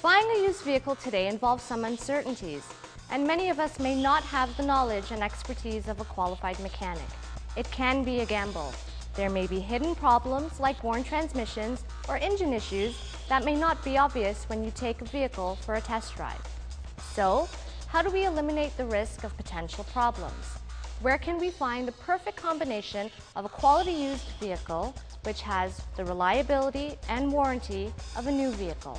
Buying a used vehicle today involves some uncertainties, and many of us may not have the knowledge and expertise of a qualified mechanic. It can be a gamble. There may be hidden problems like worn transmissions or engine issues that may not be obvious when you take a vehicle for a test drive. So, how do we eliminate the risk of potential problems? Where can we find the perfect combination of a quality used vehicle which has the reliability and warranty of a new vehicle?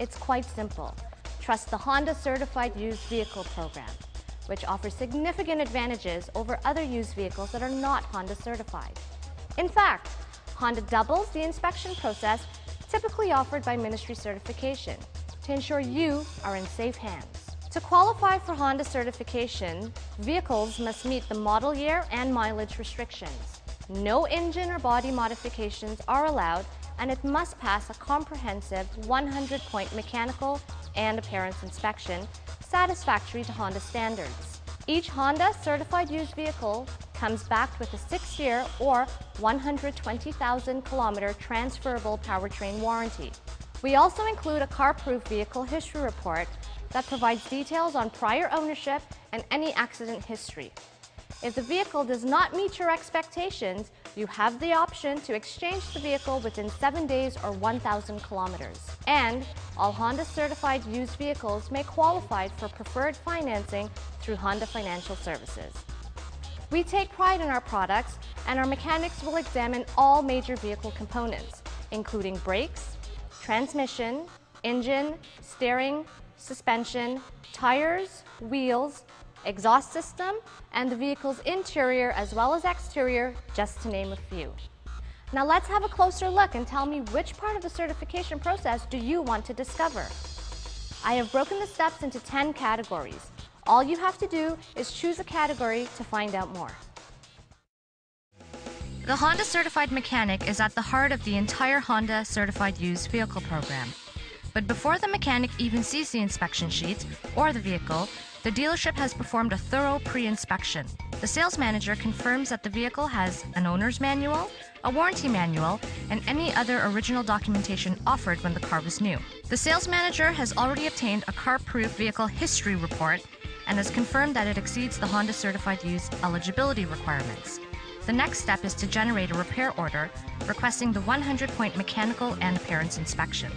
It's quite simple. Trust the Honda Certified Used Vehicle Program, which offers significant advantages over other used vehicles that are not Honda certified. In fact, Honda doubles the inspection process typically offered by Ministry certification to ensure you are in safe hands. To qualify for Honda certification, vehicles must meet the model year and mileage restrictions. No engine or body modifications are allowed, and it must pass a comprehensive 100-point mechanical and appearance inspection satisfactory to Honda standards. Each Honda certified used vehicle comes backed with a 6-year or 120,000-kilometer transferable powertrain warranty. We also include a car-proof vehicle history report that provides details on prior ownership and any accident history. If the vehicle does not meet your expectations, you have the option to exchange the vehicle within 7 days or 1,000 kilometers. And all Honda certified used vehicles may qualify for preferred financing through Honda Financial Services. We take pride in our products, and our mechanics will examine all major vehicle components, including brakes, transmission, engine, steering, suspension, tires, wheels, exhaust system, and the vehicle's interior as well as exterior, just to name a few. Now let's have a closer look and tell me which part of the certification process do you want to discover. I have broken the steps into 10 categories. All you have to do is choose a category to find out more. The Honda Certified Mechanic is at the heart of the entire Honda Certified Used Vehicle program. But before the mechanic even sees the inspection sheets or the vehicle, the dealership has performed a thorough pre-inspection. The sales manager confirms that the vehicle has an owner's manual, a warranty manual, and any other original documentation offered when the car was new. The sales manager has already obtained a car-proof vehicle history report and has confirmed that it exceeds the Honda Certified Used eligibility requirements. The next step is to generate a repair order requesting the 100-point mechanical and appearance inspection.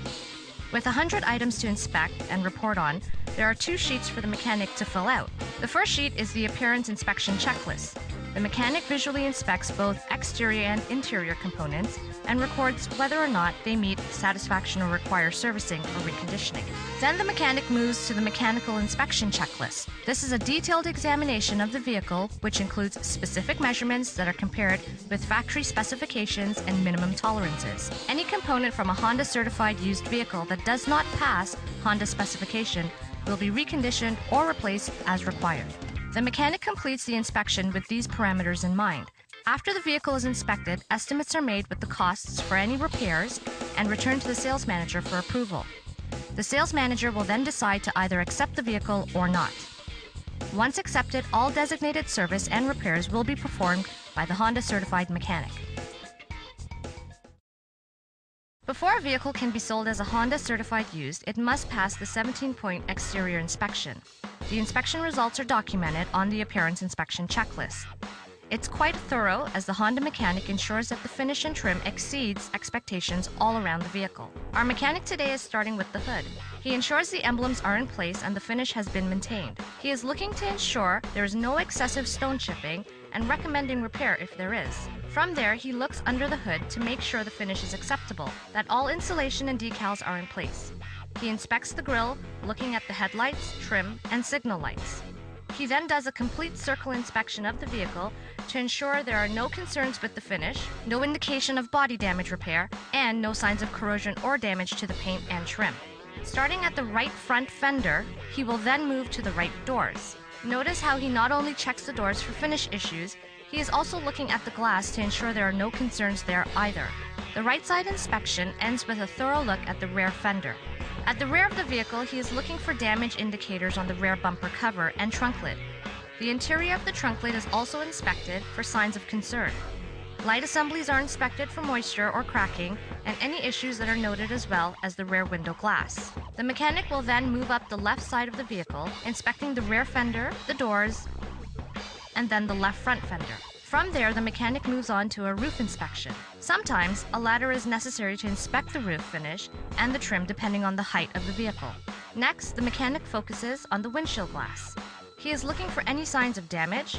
With 100 items to inspect and report on, there are 2 sheets for the mechanic to fill out. The first sheet is the appearance inspection checklist. The mechanic visually inspects both exterior and interior components and records whether or not they meet satisfaction or require servicing or reconditioning. Then the mechanic moves to the mechanical inspection checklist. This is a detailed examination of the vehicle, which includes specific measurements that are compared with factory specifications and minimum tolerances. Any component from a Honda certified used vehicle that does not pass Honda specification will be reconditioned or replaced as required. The mechanic completes the inspection with these parameters in mind. After the vehicle is inspected, estimates are made with the costs for any repairs and returned to the sales manager for approval. The sales manager will then decide to either accept the vehicle or not. Once accepted, all designated service and repairs will be performed by the Honda Certified Mechanic. Before a vehicle can be sold as a Honda Certified Used, it must pass the 17-point exterior inspection. The inspection results are documented on the appearance inspection checklist. It's quite thorough, as the Honda mechanic ensures that the finish and trim exceeds expectations all around the vehicle. Our mechanic today is starting with the hood. He ensures the emblems are in place and the finish has been maintained. He is looking to ensure there is no excessive stone chipping and recommending repair if there is. From there, he looks under the hood to make sure the finish is acceptable, that all insulation and decals are in place. He inspects the grille, looking at the headlights, trim, and signal lights. He then does a complete circle inspection of the vehicle to ensure there are no concerns with the finish, no indication of body damage repair, and no signs of corrosion or damage to the paint and trim. Starting at the right front fender, he will then move to the right doors. Notice how he not only checks the doors for finish issues, he is also looking at the glass to ensure there are no concerns there either. The right side inspection ends with a thorough look at the rear fender. At the rear of the vehicle, he is looking for damage indicators on the rear bumper cover and trunk lid. The interior of the trunk lid is also inspected for signs of concern. Light assemblies are inspected for moisture or cracking and any issues that are noted, as well as the rear window glass. The mechanic will then move up the left side of the vehicle, inspecting the rear fender, the doors, and then the left front fender. From there, the mechanic moves on to a roof inspection. Sometimes, a ladder is necessary to inspect the roof finish and the trim depending on the height of the vehicle. Next, the mechanic focuses on the windshield glass. He is looking for any signs of damage,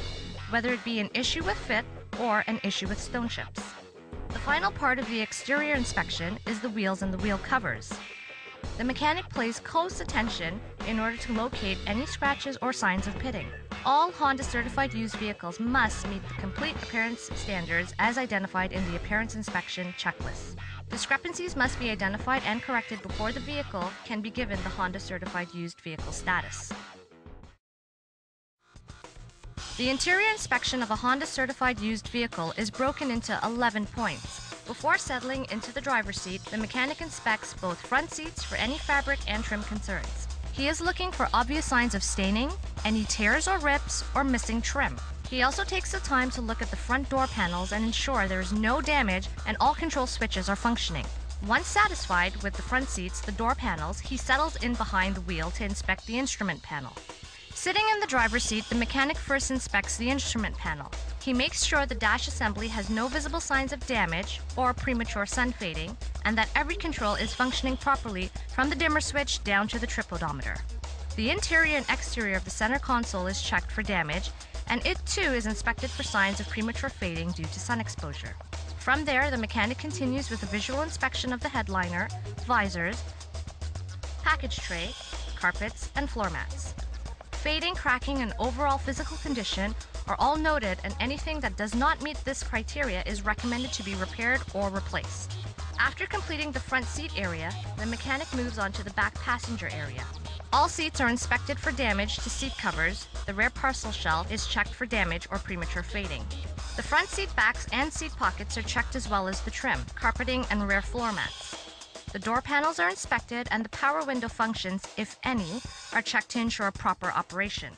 whether it be an issue with fit or an issue with stone chips. The final part of the exterior inspection is the wheels and the wheel covers. The mechanic pays close attention in order to locate any scratches or signs of pitting. All Honda certified used vehicles must meet the complete appearance standards as identified in the appearance inspection checklist. Discrepancies must be identified and corrected before the vehicle can be given the Honda certified used vehicle status. The interior inspection of a Honda certified used vehicle is broken into 11 points. Before settling into the driver's seat, the mechanic inspects both front seats for any fabric and trim concerns. He is looking for obvious signs of staining, any tears or rips, or missing trim. He also takes the time to look at the front door panels and ensure there is no damage and all control switches are functioning. Once satisfied with the front seats, the door panels, he settles in behind the wheel to inspect the instrument panel. Sitting in the driver's seat, the mechanic first inspects the instrument panel. He makes sure the dash assembly has no visible signs of damage or premature sun fading, and that every control is functioning properly from the dimmer switch down to the trip odometer. The interior and exterior of the center console is checked for damage, and it too is inspected for signs of premature fading due to sun exposure. From there, the mechanic continues with a visual inspection of the headliner, visors, package tray, carpets, and floor mats. Fading, cracking, and overall physical condition are all noted, and anything that does not meet this criteria is recommended to be repaired or replaced. After completing the front seat area, the mechanic moves on to the back passenger area. All seats are inspected for damage to seat covers. The rear parcel shelf is checked for damage or premature fading. The front seat backs and seat pockets are checked, as well as the trim, carpeting, and rear floor mats. The door panels are inspected, and the power window functions, if any, are checked to ensure proper operation.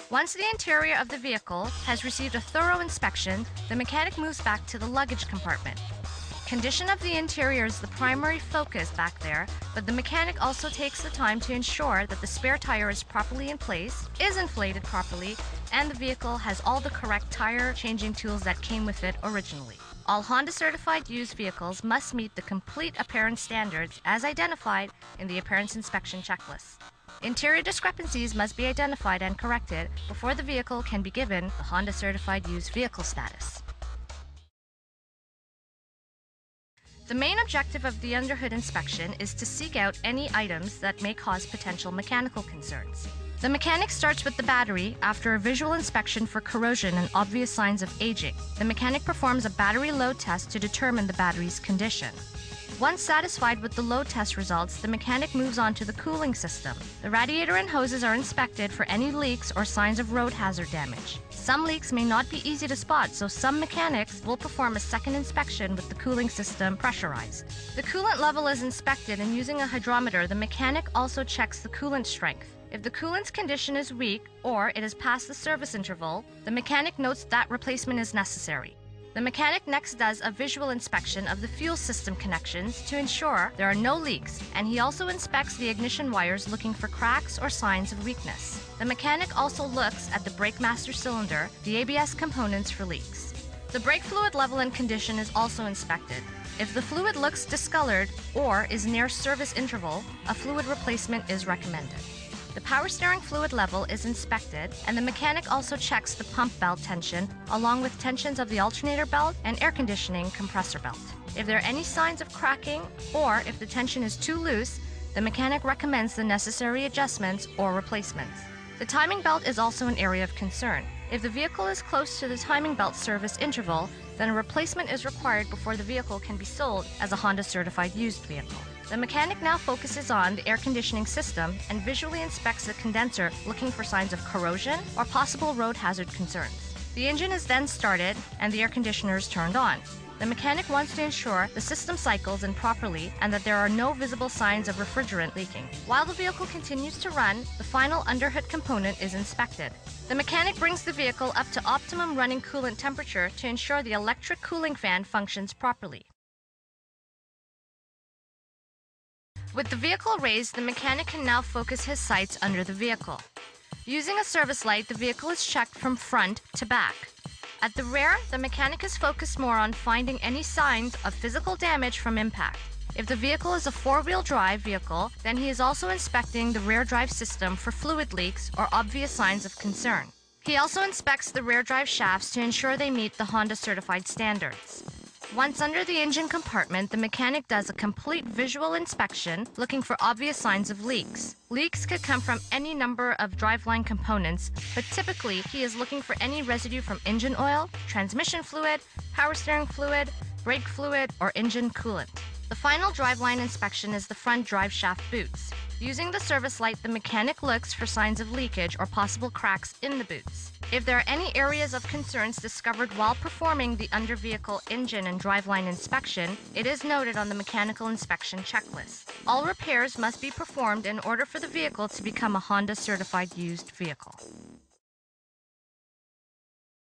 Once the interior of the vehicle has received a thorough inspection, the mechanic moves back to the luggage compartment. Condition of the interior is the primary focus back there, but the mechanic also takes the time to ensure that the spare tire is properly in place, is inflated properly, and the vehicle has all the correct tire changing tools that came with it originally. All Honda certified used vehicles must meet the complete appearance standards as identified in the appearance inspection checklist. Interior discrepancies must be identified and corrected before the vehicle can be given the Honda certified used vehicle status. The main objective of the underhood inspection is to seek out any items that may cause potential mechanical concerns. The mechanic starts with the battery after a visual inspection for corrosion and obvious signs of aging. The mechanic performs a battery load test to determine the battery's condition. Once satisfied with the load test results, the mechanic moves on to the cooling system. The radiator and hoses are inspected for any leaks or signs of road hazard damage. Some leaks may not be easy to spot, so some mechanics will perform a second inspection with the cooling system pressurized. The coolant level is inspected, and using a hydrometer, the mechanic also checks the coolant strength. If the coolant's condition is weak or it is past the service interval, the mechanic notes that replacement is necessary. The mechanic next does a visual inspection of the fuel system connections to ensure there are no leaks, and he also inspects the ignition wires looking for cracks or signs of weakness. The mechanic also looks at the brake master cylinder, the ABS components for leaks. The brake fluid level and condition is also inspected. If the fluid looks discolored or is near service interval, a fluid replacement is recommended. The power steering fluid level is inspected, and the mechanic also checks the pump belt tension along with tensions of the alternator belt and air conditioning compressor belt. If there are any signs of cracking or if the tension is too loose, the mechanic recommends the necessary adjustments or replacements. The timing belt is also an area of concern. If the vehicle is close to the timing belt service interval, then a replacement is required before the vehicle can be sold as a Honda certified used vehicle. The mechanic now focuses on the air conditioning system and visually inspects the condenser, looking for signs of corrosion or possible road hazard concerns. The engine is then started and the air conditioner is turned on. The mechanic wants to ensure the system cycles in properly and that there are no visible signs of refrigerant leaking. While the vehicle continues to run, the final underhood component is inspected. The mechanic brings the vehicle up to optimum running coolant temperature to ensure the electric cooling fan functions properly. With the vehicle raised, the mechanic can now focus his sights under the vehicle. Using a service light, the vehicle is checked from front to back. At the rear, the mechanic is focused more on finding any signs of physical damage from impact. If the vehicle is a four-wheel drive vehicle, then he is also inspecting the rear drive system for fluid leaks or obvious signs of concern. He also inspects the rear drive shafts to ensure they meet the Honda certified standards. Once under the engine compartment, the mechanic does a complete visual inspection, looking for obvious signs of leaks. Leaks could come from any number of driveline components, but typically he is looking for any residue from engine oil, transmission fluid, power steering fluid, brake fluid, or engine coolant. The final driveline inspection is the front drive shaft boots. Using the service light, the mechanic looks for signs of leakage or possible cracks in the boots. If there are any areas of concerns discovered while performing the under-vehicle engine and driveline inspection, it is noted on the mechanical inspection checklist. All repairs must be performed in order for the vehicle to become a Honda certified used vehicle.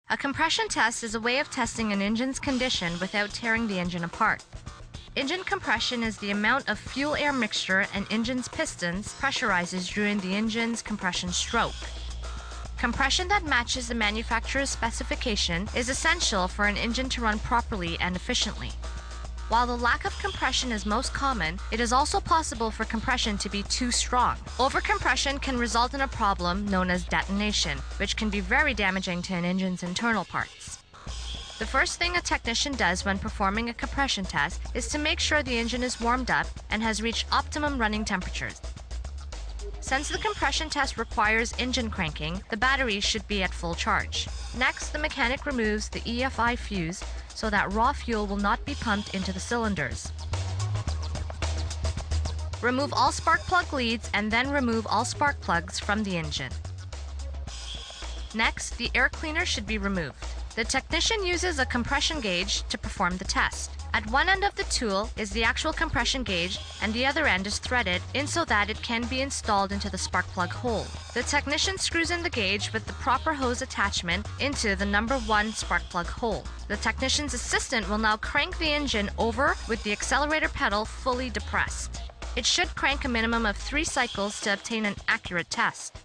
A compression test is a way of testing an engine's condition without tearing the engine apart. Engine compression is the amount of fuel-air mixture an engine's pistons pressurizes during the engine's compression stroke. Compression that matches the manufacturer's specification is essential for an engine to run properly and efficiently. While the lack of compression is most common, it is also possible for compression to be too strong. Overcompression can result in a problem known as detonation, which can be very damaging to an engine's internal parts. The first thing a technician does when performing a compression test is to make sure the engine is warmed up and has reached optimum running temperatures. Since the compression test requires engine cranking, the battery should be at full charge. Next, the mechanic removes the EFI fuse so that raw fuel will not be pumped into the cylinders. Remove all spark plug leads and then remove all spark plugs from the engine. Next, the air cleaner should be removed. The technician uses a compression gauge to perform the test. At one end of the tool is the actual compression gauge and the other end is threaded in so that it can be installed into the spark plug hole. The technician screws in the gauge with the proper hose attachment into the number 1 spark plug hole. The technician's assistant will now crank the engine over with the accelerator pedal fully depressed. It should crank a minimum of 3 cycles to obtain an accurate test.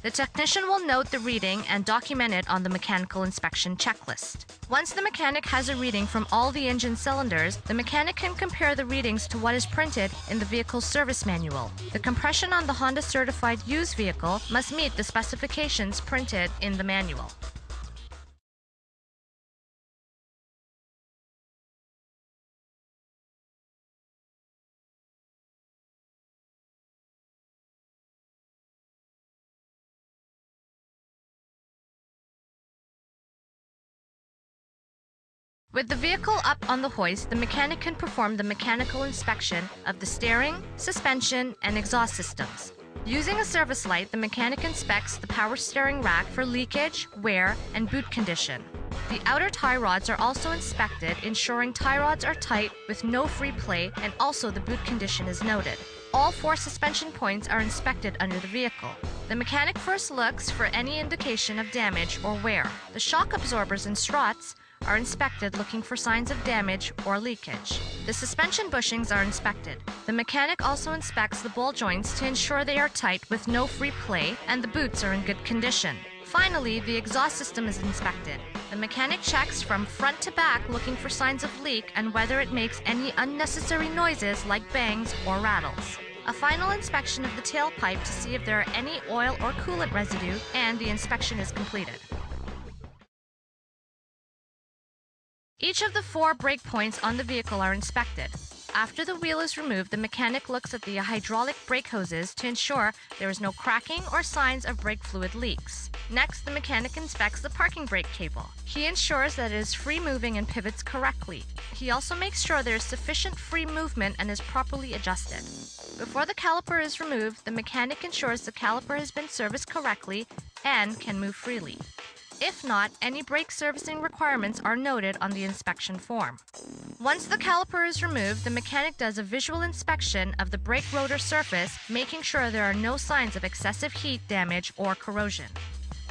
The technician will note the reading and document it on the mechanical inspection checklist. Once the mechanic has a reading from all the engine cylinders, the mechanic can compare the readings to what is printed in the vehicle's service manual. The compression on the Honda certified used vehicle must meet the specifications printed in the manual. With the vehicle up on the hoist, the mechanic can perform the mechanical inspection of the steering, suspension, and exhaust systems. Using a service light, the mechanic inspects the power steering rack for leakage, wear, and boot condition. The outer tie rods are also inspected, ensuring tie rods are tight with no free play, and also the boot condition is noted. All 4 suspension points are inspected under the vehicle. The mechanic first looks for any indication of damage or wear. The shock absorbers and struts are inspected, looking for signs of damage or leakage. The suspension bushings are inspected. The mechanic also inspects the ball joints to ensure they are tight with no free play and the boots are in good condition. Finally, the exhaust system is inspected. The mechanic checks from front to back, looking for signs of leak and whether it makes any unnecessary noises like bangs or rattles. A final inspection of the tailpipe to see if there are any oil or coolant residue, and the inspection is completed. Each of the 4 brake points on the vehicle are inspected. After the wheel is removed, the mechanic looks at the hydraulic brake hoses to ensure there is no cracking or signs of brake fluid leaks. Next, the mechanic inspects the parking brake cable. He ensures that it is free moving and pivots correctly. He also makes sure there is sufficient free movement and is properly adjusted. Before the caliper is removed, the mechanic ensures the caliper has been serviced correctly and can move freely. If not, any brake servicing requirements are noted on the inspection form. Once the caliper is removed, the mechanic does a visual inspection of the brake rotor surface, making sure there are no signs of excessive heat damage or corrosion.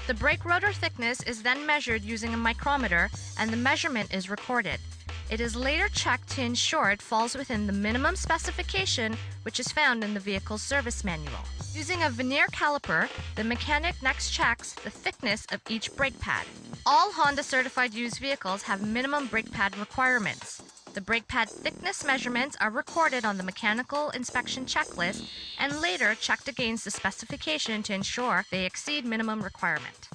The brake rotor thickness is then measured using a micrometer, and the measurement is recorded. It is later checked to ensure it falls within the minimum specification, which is found in the vehicle's service manual. Using a vernier caliper, the mechanic next checks the thickness of each brake pad. All Honda certified used vehicles have minimum brake pad requirements. The brake pad thickness measurements are recorded on the mechanical inspection checklist and later checked against the specification to ensure they exceed minimum requirement.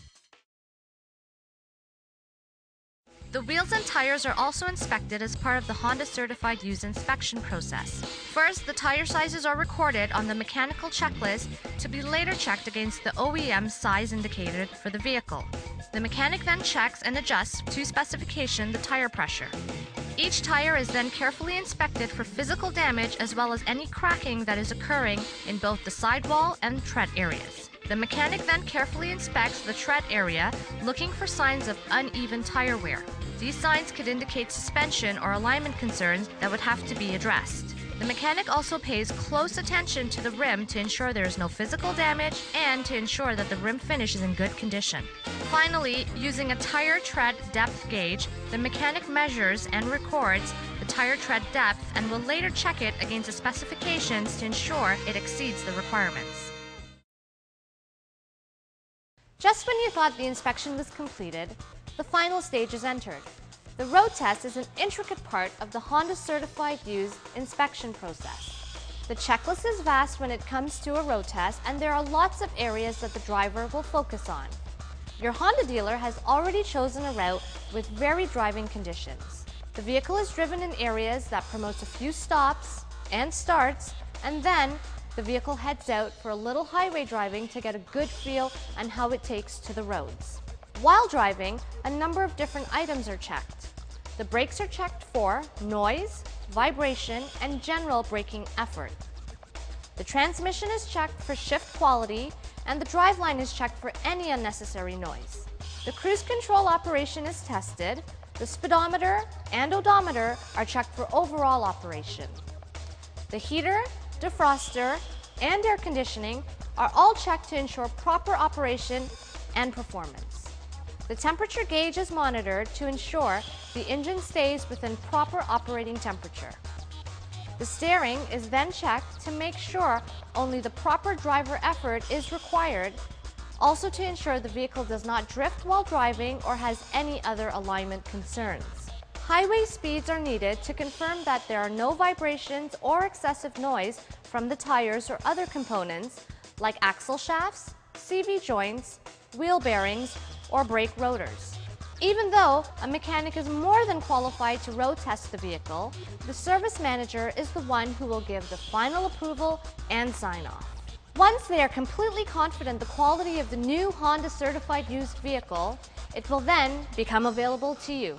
The wheels and tires are also inspected as part of the Honda Certified Used inspection process. First, the tire sizes are recorded on the mechanical checklist to be later checked against the OEM size indicated for the vehicle. The mechanic then checks and adjusts to specification the tire pressure. Each tire is then carefully inspected for physical damage as well as any cracking that is occurring in both the sidewall and tread areas. The mechanic then carefully inspects the tread area, looking for signs of uneven tire wear. These signs could indicate suspension or alignment concerns that would have to be addressed. The mechanic also pays close attention to the rim to ensure there is no physical damage and to ensure that the rim finish is in good condition. Finally, using a tire tread depth gauge, the mechanic measures and records the tire tread depth and will later check it against the specifications to ensure it exceeds the requirements. Just when you thought the inspection was completed, the final stage is entered. The road test is an intricate part of the Honda Certified Used inspection process. The checklist is vast when it comes to a road test, and there are lots of areas that the driver will focus on. Your Honda dealer has already chosen a route with varied driving conditions. The vehicle is driven in areas that promotes a few stops and starts, and then the vehicle heads out for a little highway driving to get a good feel on how it takes to the roads. While driving, a number of different items are checked. The brakes are checked for noise, vibration, and general braking effort. The transmission is checked for shift quality, and the driveline is checked for any unnecessary noise. The cruise control operation is tested. The speedometer and odometer are checked for overall operation. The heater, defroster, and air conditioning are all checked to ensure proper operation and performance. The temperature gauge is monitored to ensure the engine stays within proper operating temperature. The steering is then checked to make sure only the proper driver effort is required, also to ensure the vehicle does not drift while driving or has any other alignment concerns. Highway speeds are needed to confirm that there are no vibrations or excessive noise from the tires or other components like axle shafts, CV joints, wheel bearings, or brake rotors. Even though a mechanic is more than qualified to road test the vehicle, the service manager is the one who will give the final approval and sign-off. Once they are completely confident the quality of the new Honda Certified Used vehicle, it will then become available to you.